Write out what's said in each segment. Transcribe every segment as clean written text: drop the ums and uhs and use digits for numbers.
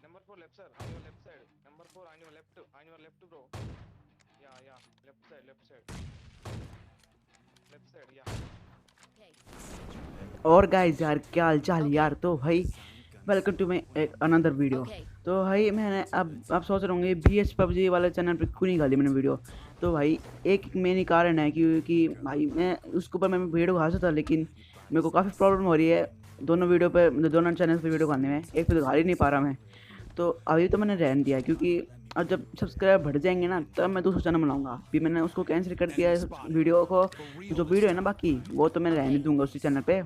Number 4 left sir, on your left side. Number 4 on your left bro. Yeah, left side, yeah. और guys यार क्या हाल चाल यार। तो भाई वेलकम टू माई एक अनदर वीडियो। तो भाई मैंने अब सोच रहा हूँ ये BS PUBG वाले चैनल पे क्यों नहीं डाली मैंने वीडियो। तो भाई एक मेन कारण है क्योंकि भाई मैं उसके ऊपर मैं वीडियो खा सकता, लेकिन मेरे को काफ़ी प्रॉब्लम हो रही है दोनों वीडियो पे, दोनों चैनल पे वीडियो खाने में। एक पे तो खा ही नहीं पा रहा मैं, तो अभी तो मैंने रहने दिया क्योंकि अब जब सब्सक्राइब बढ़ जाएंगे ना तब मैं दूसरा चैनल बनाऊंगा। अभी मैंने उसको कैंसिल कर दिया है वीडियो को, जो वीडियो है ना बाकी वो तो मैं रहने दूंगा उसी चैनल पे।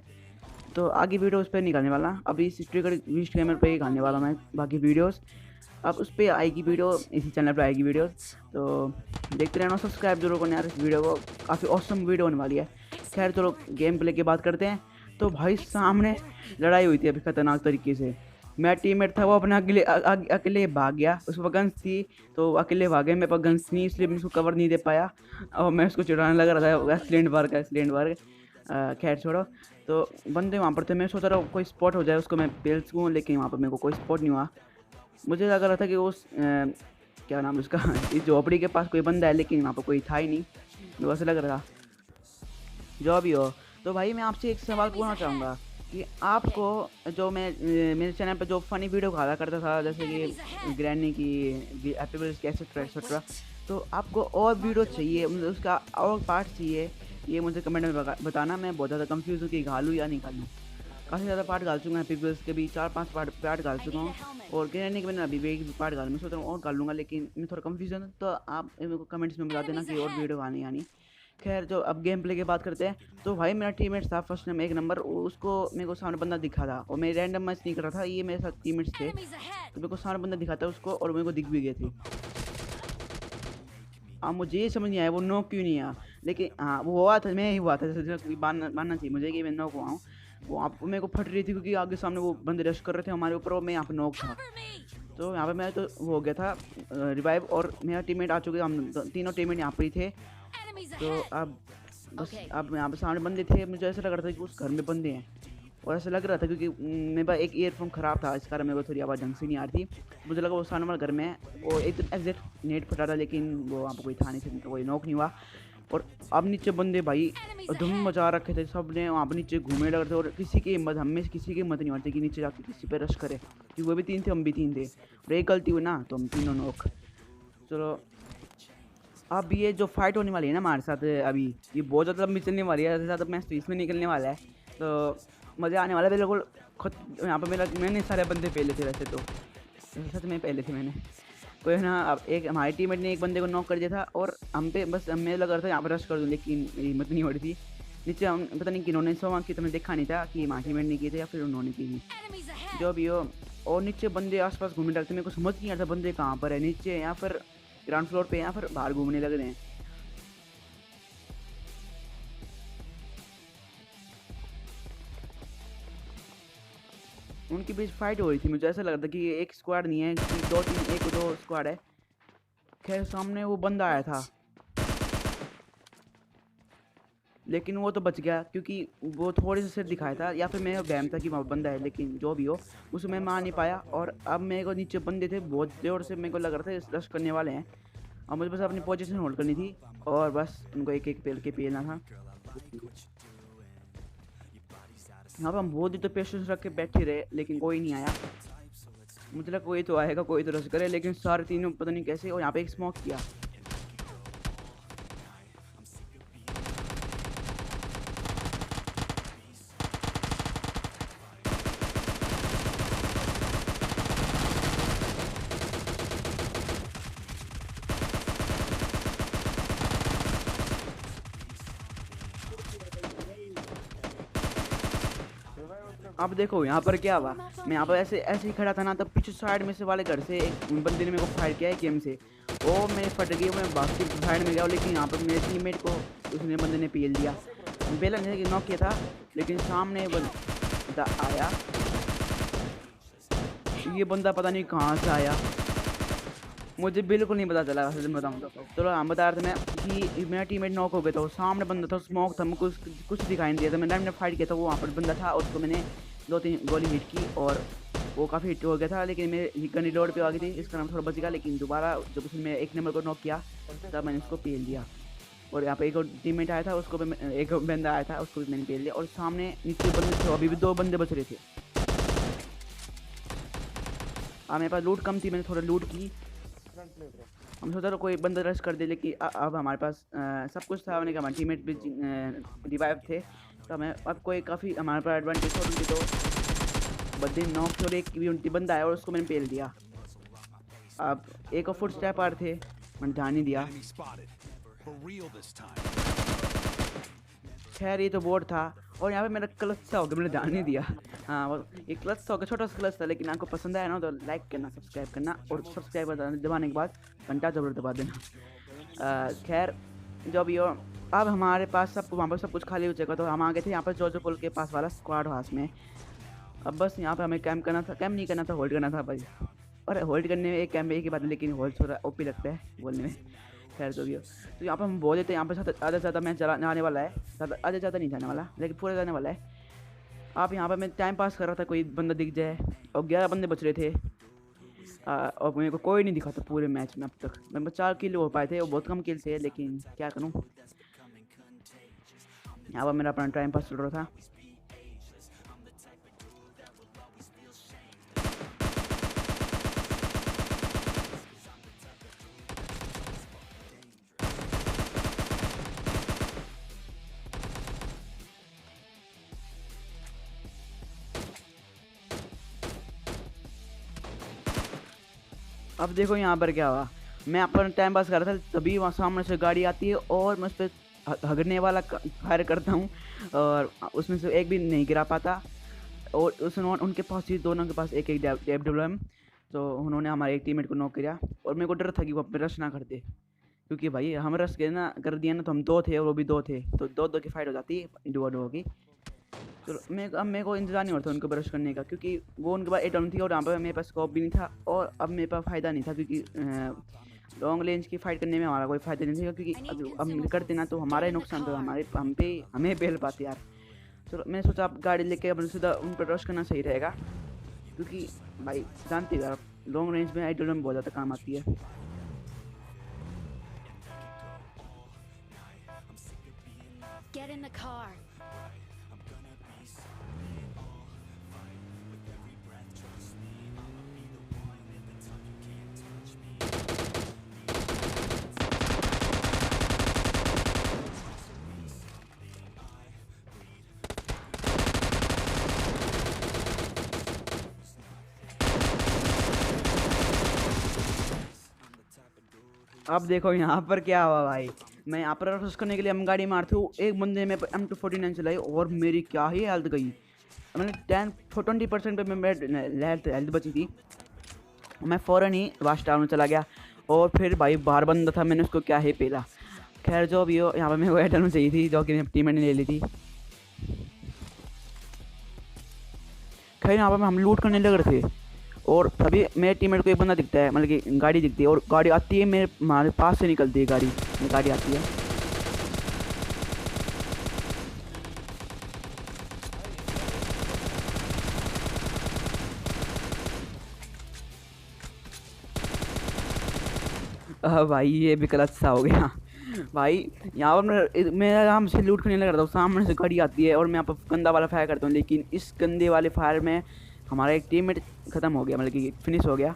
तो आगे वीडियो उस पर नहीं करने वाला, अभी इस स्ट्रीकर पे ही खाने वाला मैं बाकी वीडियोस। अब उस पर आएगी वीडियो, इसी चैनल पे आएगी वीडियोस। तो देखते रहना, सब्सक्राइब जरूर करना यार। इस वीडियो को काफ़ी ऑसम वीडियो होने वाली है। खैर चलो गेम प्ले की बात करते हैं। तो भाई सामने लड़ाई हुई थी अभी खतरनाक तरीके से। मेरा टीममेट था वो अपने अकेले भाग गया, उसके पास गन्स थी तो अकेले भागे, मेरे पास गन्स नहीं इसलिए मैं उसको कवर नहीं दे पाया और मैं उसको चिढ़ाने लग रहा था एक्सीडेंट वर्ग। खैर छोड़ो। तो बंदे वहाँ पर थे, मैं सोच रहा हूँ कोई स्पॉट हो जाए उसको मैं पेल सकूँ, लेकिन वहाँ पर मेरे को कोई स्पॉट नहीं हुआ। मुझे लग रहा था कि उस क्या नाम है उसका इस झोपड़ी के पास कोई बंदा है, लेकिन वहाँ पर कोई था ही नहीं, मेरे को ऐसा लग रहा था। जो भी हो, तो भाई मैं आपसे एक सवाल पूछना चाहूँगा कि आपको जो मैं मेरे चैनल पर जो फ़नी वीडियो खाया करता था, जैसे कि ग्रैनी की हैप्पी बर्थडे एक्सेट्रा एक्सेट्रा, तो आपको और वीडियो चाहिए, मतलब उसका और पार्ट चाहिए, ये मुझे कमेंट में बताना। मैं बहुत ज़्यादा कंफ्यूज हूँ कि घालूँ या नहीं घालूँ। काफ़ी ज़्यादा पार्ट घाल चुका हूँ, हैप्पी बर्थडे के भी 4-5 पार्ट घाल चुका हूँ, और ग्रैनी के मैंने अभी भी एक पार्ट घाल, मैं सोच रहा हूँ और घाल लूँगा, लेकिन मैं थोड़ा कंफ्यूजन हूँ। तो आप मेरे को कमेंट्स में बता देना कि और वीडियो आनी यानी। खैर जो अब गेम प्ले की बात करते हैं, तो भाई मेरा टीममेट था फर्स्ट नंबर 1 नंबर, उसको मेरे को सामने बंदा दिखा था और मैं रैंडम मैच नहीं कर रहा था, ये मेरे साथ टीममेट्स थे, तो मेरे को सामने बंदा दिखा था उसको और मेरे को दिख भी गए थे। अब मुझे ये समझ नहीं आया वो नॉक क्यों नहीं आया, लेकिन हाँ वो हुआ था, मैं ही हुआ था, जैसे मानना चाहिए मुझे कि मैं नॉक हुआ हूँ। वो आप मेरे को फट रही थी क्योंकि आगे सामने वो बंदे रश कर रहे थे हमारे ऊपर और मैं यहाँ पे नॉक था। तो यहाँ पे मैं तो वो हो गया था रिवाइव, और मेरा टीममेट आ चुके, हम तीनों टीममेट यहाँ पर ही थे। तो अब बस अब यहाँ पे सामने बंदे थे, मुझे ऐसा लग रहा था कि उस घर में बंदे हैं, और ऐसा लग रहा था क्योंकि मेरे पास एक ईयरफोन ख़राब था, इस कारण मेरे को थोड़ी आवाज़ ढंग से नहीं आ रही थी। मुझे लगा वो सामने वाले घर में है, और एक एग्जैक्ट नेट फटा था, लेकिन वो वहाँ पर कोई था नहीं, तो कोई नॉक नहीं हुआ। और अब नीचे बंदे भाई धूम मचा रखे थे, सब ने वहाँ पर नीचे घूमने लग रहे थे, और किसी की हिम्मत, हमें किसी की हिम्मत नहीं होती कि नीचे जाके किसी पे रश करे, क्योंकि वो भी 3 थे हम भी 3 थे, और एक गलती हुई ना तो हम तीनों नॉक। चलो अब ये जो फाइट होने वाली है ना हमारे साथ अभी, ये बहुत ज़्यादा लंबी चलने वाली है, ज़्यादा मैच तो इसमें निकलने वाला है, तो मज़ा आने वाला है बिल्कुल। खुद यहाँ पर मैंने सारे बंदे पहले थे वैसे तो, सच में पहले थे मैंने कोई ना। अब एक हमारे टीममेट ने एक बंदे को नॉक कर दिया था, और हम पे बस हमें लग रहा था यहाँ पर रश कर दूँ, लेकिन मेरी हिम्मत नहीं हो रही थी। नीचे हम पता नहीं किन्होंने सो की, तो मैं देखा नहीं था कि हमारे टीममेट ने किए थे या फिर उन्होंने की थी, जो भी हो। और नीचे बंदे आसपास घूमने लगते, मेरे को समझ नहीं आता बंदे कहाँ पर है, नीचे या फिर ग्राउंड फ्लोर पे या फिर बाहर घूमने लग रहे हैं। उनके बीच फाइट हो रही थी, मुझे ऐसा लग रहा था कि ये एक स्क्वाड नहीं है कि 2-3 1-2 स्क्वाड है। खैर सामने वो बंदा आया था, लेकिन वो तो बच गया क्योंकि वो थोड़े से सिर दिखाया था, या फिर मेरा वहम था कि वहाँ बंदा है, लेकिन जो भी हो उसमें मार नहीं पाया। और अब मेरे को नीचे बंदे थे बहुत जोर से, मेरे को लग रहा था रश करने वाले हैं, और मुझे बस अपनी पोजीशन होल्ड करनी थी और बस उनको एक एक पेल के पेलना था। यहाँ पर हम बहुत ही तो पेशेंस रख के बैठे रहे, लेकिन कोई नहीं आया। मुझे लगा कोई तो आएगा, कोई तो रश करे, लेकिन सारे तीनों पता नहीं कैसे। और यहाँ पे एक स्मोक किया, अब देखो यहाँ पर क्या हुआ। मैं यहाँ पर ऐसे ही खड़ा था ना, तब पीछे साइड में से वाले घर से एक बंदे ने मेरे को फायर किया है गेम से, वो मेरे फट गई, मैं बाकी साइड में गया, लेकिन यहाँ पर मेरे टीममेट को उसने बंदे ने पेल दिया। पहला नहीं नॉक किया था, लेकिन सामने बंदा आया, ये बंदा पता नहीं कहाँ से आया, मुझे बिल्कुल नहीं पता चला सच बताऊँ तो। चलो हम बता रहे थे मैं कि मेरा टीममेट नॉक हो गया था, सामने बंदा था, स्मोक था, मुझको कुछ दिखाई नहीं दिया था, मैंने फाइट किया था, वो वहाँ पर बंदा था, और उसको मैंने 2-3 गोली हिट की और वो काफ़ी हिट हो गया था, लेकिन मेरे गन रिलोड पे आ गई थी, इसका नाम थोड़ा बच गया। लेकिन दोबारा जब उसने एक नंबर को नॉक किया तब मैंने उसको पेल दिया। और यहाँ पे एक और टीममेट आया था, उसको भी एक बंदा आया था, उसको भी मैंने पेल दिया। और सामने नीचे बंदे थे, अभी भी 2 बंदे बच रहे थे। मेरे पास लूट कम थी, मैंने थोड़ा लूट की। हम सोचा तो कोई बंदा रश कर दे, लेकिन अब हमारे पास सब कुछ था। मैंने कहा हमारे टीममेट भी रिवाइव थे, तो हमें अब कोई काफ़ी हमारे पास एडवांटेज हो। उनकी तो बंदे नॉक थे और एक भी उनकी बंदा आया और उसको मैंने पेल दिया। अब एक और फुट स्टेप आ रहे थे, मैंने ध्यान नहीं दिया। खैर ये तो बोर्ड था, और यहाँ पे मेरा क्लच सा हो गया, मैंने ध्यान नहीं दिया। हाँ वो एक क्लच सा हो गया, छोटा सा क्लच था। लेकिन आपको पसंद आया ना तो लाइक करना, सब्सक्राइब करना, और सब्सक्राइब दबाने के बाद घंटा ज़रूर दबा देना। खैर जो भी हो, अब हमारे पास सब वहाँ पर सब कुछ खाली हो चुका। तो हम आ गए थे यहाँ पर जोजो पुल के पास वाला स्क्वाड हाउस में। अब बस यहाँ पे हमें कैंप करना था, कैंप नहीं करना था, होल्ड करना था भाई। और होल्ड करने में एक कैंप एक ही बात है, लेकिन होल्ड थोड़ा ओपी लगता है बोलने में। खैर जो भी हो, तो यहाँ पर हम बोल देते हैं, यहाँ पर ज़्यादा से ज़्यादा मैं जाने वाला है, ज़्यादा नहीं जाने वाला, लेकिन पूरा जाने वाला है। आप यहाँ पर मैं टाइम पास कर रहा था, कोई बंदा दिख जाए, और 11 बंदे बच रहे थे। और मेरे को कोई नहीं दिखा था पूरे मैच में अब तक। मेरे पास 4 किल हो पाए थे, वो बहुत कम किल थे, लेकिन क्या करूँ। यहाँ पर मेरा अपना टाइम पास चल रहा था। अब देखो यहाँ पर क्या हुआ, मैं अपना टाइम पास कर रहा था, तभी वहाँ सामने से गाड़ी आती है और मैं उस पर हगने वाला फायर करता हूँ, और उसमें से एक भी नहीं गिरा पाता। और उनके पास ही दोनों के पास एक एक DWM, तो उन्होंने हमारे एक टीममेट को नॉक किया। और मेरे को डर था कि वो रश ना कर दे, क्योंकि भाई हम रश के ना कर दिया ना तो हम 2 थे और वो भी 2 थे, तो 2-2 की फाइट हो जाती है, डुओ की। तो अब मेरे को इंतजार नहीं होता उनको ब्रश करने का, क्योंकि वो उनके पास 8 राउंड थी और यहाँ पर मेरे पास स्कोप भी नहीं था। और अब मेरे पास फ़ायदा नहीं था, क्योंकि लॉन्ग रेंज की फ़ाइट करने में हमारा कोई फ़ायदा नहीं था, क्योंकि अब करते ना तो हमारा ही नुकसान, तो हमें पेल पाते यार। तो मैंने सोचा आप गाड़ी लेके अपने सीधा उन पर रश करना सही रहेगा, क्योंकि भाई जानते हो आप लॉन्ग रेंज में आइडल में बहुत ज़्यादा काम आती है। Get in the car. अब देखो यहाँ पर क्या हुआ भाई, मैं यहाँ पर रश करने के लिए हम गाड़ी मारते हूँ, एक बंदे में M249 चलाई और मेरी क्या ही हेल्थ गई। मैंने 20% पे मेरी हेल्थ बची थी, मैं फ़ौरन ही वाश टाउन में चला गया। और फिर भाई बाहर बंदा था, मैंने उसको क्या ही पेला। खैर जो भी हो, यहाँ पर मेरे को एडल में चाहिए थी, जो कि टीममेट ने ले ली थी। खैर यहाँ पर हम लूट करने लग रहे थे, और तभी मेरे टीममेट को एक बंदा दिखता है, मतलब कि गाड़ी दिखती है, और गाड़ी आती है हमारे पास से निकलती है गाड़ी आती है। भाई ये भी गलत सा हो गया भाई। यहाँ पर मैं आराम से लूट करने लग रहा था, सामने से गाड़ी आती है और मैं यहाँ पर गंदा वाला फायर करता हूँ, लेकिन इस गंदे वाले फायर में हमारा एक टीममेट ख़त्म हो गया, मतलब कि फिनिश हो गया।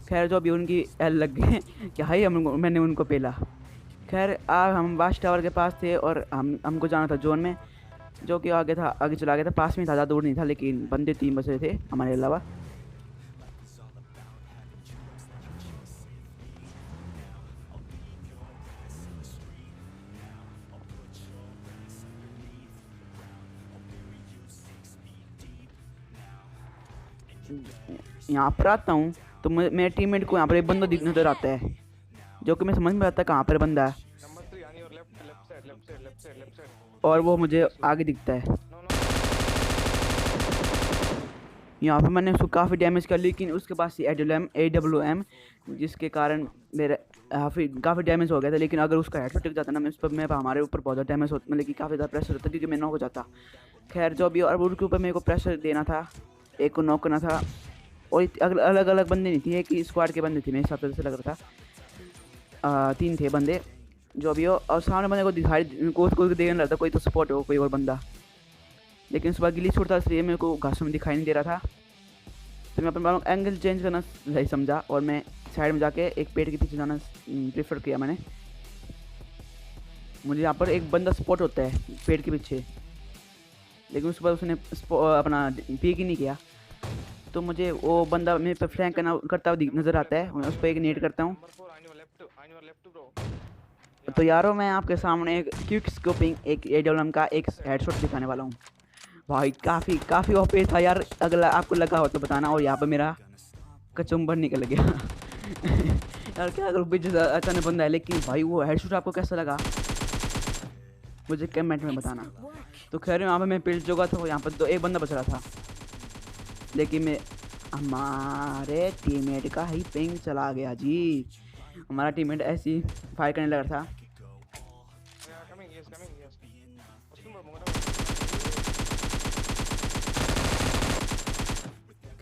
खैर जो अभी उनकी एल लग गए कि भाई मैंने उनको पेला। खैर अब हम वाश टावर के पास थे और हमको जाना था जोन में, जो कि आगे चला गया था, पास में था, ज़्यादा दूर नहीं था, लेकिन बंदे 3 बचे थे हमारे अलावा। यहाँ पर आता हूँ तो मेरे टीममेट को यहाँ पर एक बंदा नजर आता है, जो कि मैं समझ में आता है कहाँ पर बंदा है, और वो मुझे आगे दिखता है। यहाँ पर मैंने उसको काफ़ी डैमेज कर, लेकिन उसके पास AWM, जिसके कारण मेरे काफ़ी डैमेज हो गया था। लेकिन अगर उसका हेडशॉट टिक जाता ना, मैं उस पर हमारे ऊपर बहुत ज़्यादा डैमेज होता, मतलब कि काफ़ी ज़्यादा प्रेशर होता, क्योंकि मैं नॉक हो जाता। खैर जो भी, और उनके ऊपर मेरे को प्रेशर देना था, एक को नॉक करना था, और अलग अलग बंदे नहीं थे, एक ही स्क्वाड के बंदे थे मेरे हिसाब से, जैसे लग रहा था 3 थे बंदे जो भी हो। और सामने बंदे को दिखाई कोई देख नहीं रहा था, कोई तो सपोर्ट हो कोई और बंदा, लेकिन उस बार गिली छोड़ता इसलिए मेरे को घासों में दिखाई नहीं दे रहा था। तो मैं अपना एंगल चेंज करना सही समझा और मैं साइड में जाके एक पेड़ के पीछे जाना प्रेफर किया मैंने। मुझे यहाँ पर एक बंदा स्पॉट होता है पेड़ के पीछे, लेकिन उस पर उसने अपना पीक ही नहीं किया, तो मुझे वो बंदा मेरे पे फ्लैंक करता हुआ नज़र आता है। मैं उस पर एक नेट करता हूँ। Number 4 on your left bro. तो यारों मैं आपके सामने एक क्विक स्कोपिंग एक AWM का एक हेडशॉट दिखाने वाला हूँ भाई। काफ़ी ओपी था यार, अगला आपको लगा हो तो बताना। और यहाँ पर मेरा कचुम्बर निकल गया यार क्या करूँ, पीछे अचानक बंदा है, लेकिन भाई वो हेडशॉट आपको कैसा लगा मुझे कमेंट में बताना। तो खैर यहाँ पे मैं पिल चुका था, यहाँ पर एक बंदा बच रहा था, लेकिन मैं हमारे टीममेट का ही पिंग चला गया जी। हमारा टीममेट ऐसे ही फायर करने लगा था। Yeah, coming, yes. Osman bro,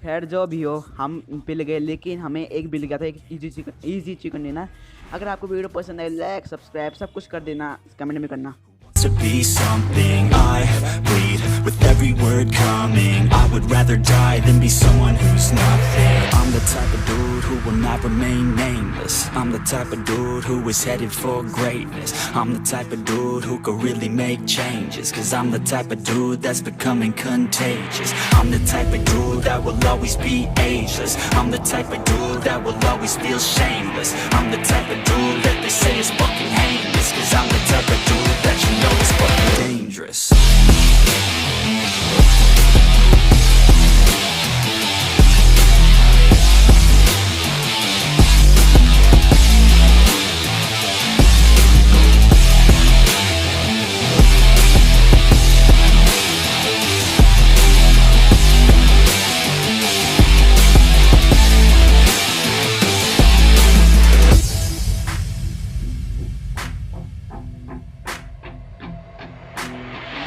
खैर जो भी हो हम पिल गए, लेकिन हमें एक बिल गया था, एक इजी चिकन लेना। अगर आपको वीडियो पसंद आए लाइक सब्सक्राइब सब कुछ कर देना, कमेंट में करना। To be something I bleed with every word coming. I would rather die than be someone who's nothing. I'm the type of dude who will not remain nameless. I'm the type of dude who is headed for greatness. I'm the type of dude who could really make changes. Cause I'm the type of dude that's becoming contagious. I'm the type of dude that will always be ageless. I'm the type of dude that will always feel shameless. I'm the type of dude that they say is fucking heinous. Cause I'm the type of dude that you know is fucking dangerous.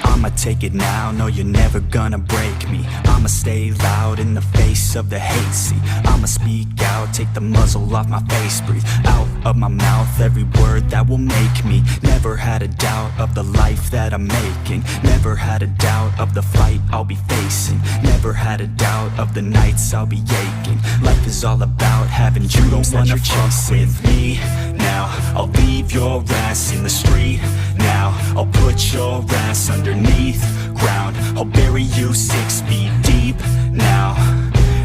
I'ma take it now, no you're never gonna break me. I'ma stay loud in the face of the hate, see I'ma speak out, take the muzzle off my face. Breathe out of my mouth every word that will make me. Never had a doubt of the life that I'm making. Never had a doubt of the fight I'll be facing. Never had a doubt of the nights I'll be aching. Life is all about having dreams that you're chasing. With me now, I'll leave your ass in the street. Now, I'll put your ass underneath ground. I'll bury you 6 feet deep now,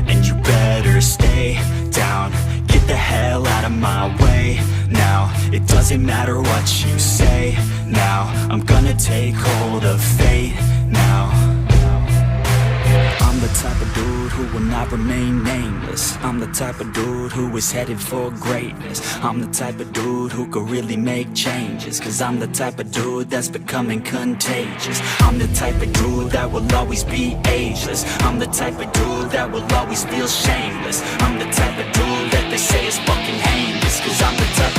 and you better stay down. Get the hell out of my way now. It doesn't matter what you say now. I'm gonna take hold of fate now. I'm the type of dude who will not remain nameless. I'm the type of dude who is headed for greatness. I'm the type of dude who could really make changes. Cause I'm the type of dude that's becoming contagious. I'm the type of dude that will always be ageless. I'm the type of dude that will always feel shameless. I'm the type of dude that they say is fucking heinous. Cause I'm the type of